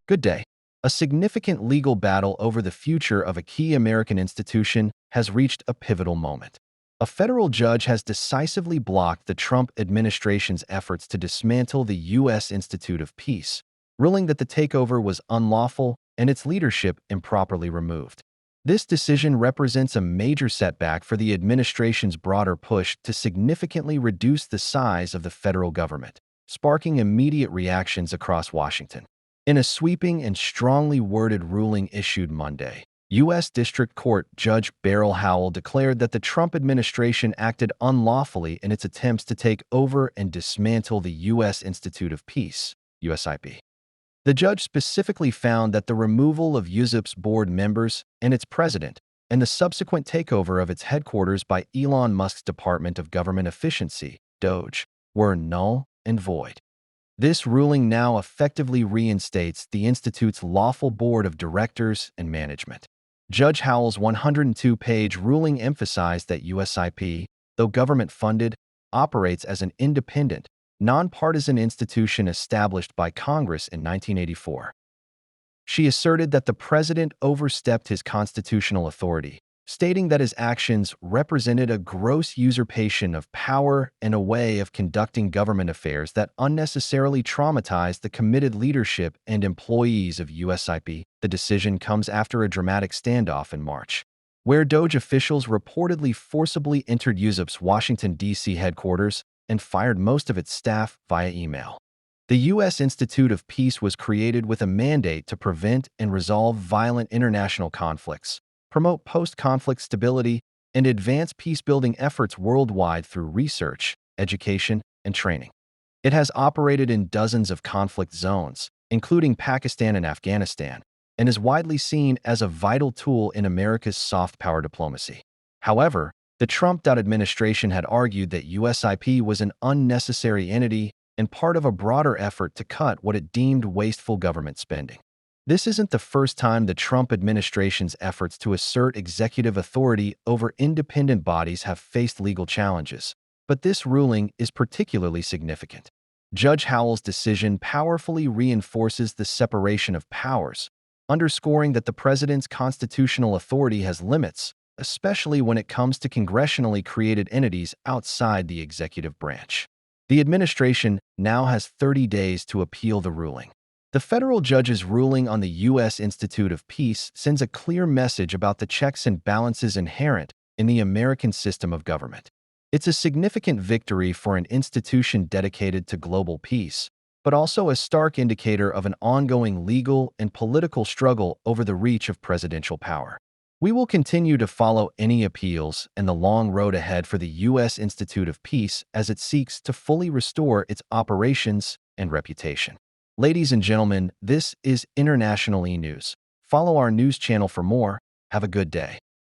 Good day. A significant legal battle over the future of a key American institution has reached a pivotal moment. A federal judge has decisively blocked the Trump administration's efforts to dismantle the U.S. Institute of Peace, ruling that the takeover was unlawful and its leadership improperly removed. This decision represents a major setback for the administration's broader push to significantly reduce the size of the federal government, sparking immediate reactions across Washington. In a sweeping and strongly worded ruling issued Monday, U.S. District Court Judge Beryl Howell declared that the Trump administration acted unlawfully in its attempts to take over and dismantle the U.S. Institute of Peace, USIP. The judge specifically found that the removal of USIP's board members and its president, and the subsequent takeover of its headquarters by Elon Musk's Department of Government Efficiency, DOGE, were null and void. This ruling now effectively reinstates the Institute's lawful board of directors and management. Judge Howell's 102-page ruling emphasized that USIP, though government-funded, operates as an independent, nonpartisan institution established by Congress in 1984. She asserted that the president overstepped his constitutional authority, stating that his actions represented a gross usurpation of power and a way of conducting government affairs that unnecessarily traumatized the committed leadership and employees of USIP. The decision comes after a dramatic standoff in March, where DOGE officials reportedly forcibly entered USIP's Washington, D.C. headquarters and fired most of its staff via email. The U.S. Institute of Peace was created with a mandate to prevent and resolve violent international conflicts, promote post-conflict stability, and advance peacebuilding efforts worldwide through research, education, and training. It has operated in dozens of conflict zones, including Pakistan and Afghanistan, and is widely seen as a vital tool in America's soft power diplomacy. However, the Trump administration had argued that USIP was an unnecessary entity and part of a broader effort to cut what it deemed wasteful government spending. This isn't the first time the Trump administration's efforts to assert executive authority over independent bodies have faced legal challenges, but this ruling is particularly significant. Judge Howell's decision powerfully reinforces the separation of powers, underscoring that the president's constitutional authority has limits, especially when it comes to congressionally created entities outside the executive branch. The administration now has 30 days to appeal the ruling. The federal judge's ruling on the U.S. Institute of Peace sends a clear message about the checks and balances inherent in the American system of government. It's a significant victory for an institution dedicated to global peace, but also a stark indicator of an ongoing legal and political struggle over the reach of presidential power. We will continue to follow any appeals and the long road ahead for the U.S. Institute of Peace as it seeks to fully restore its operations and reputation. Ladies and gentlemen, this is International E! News. Follow our news channel for more. Have a good day.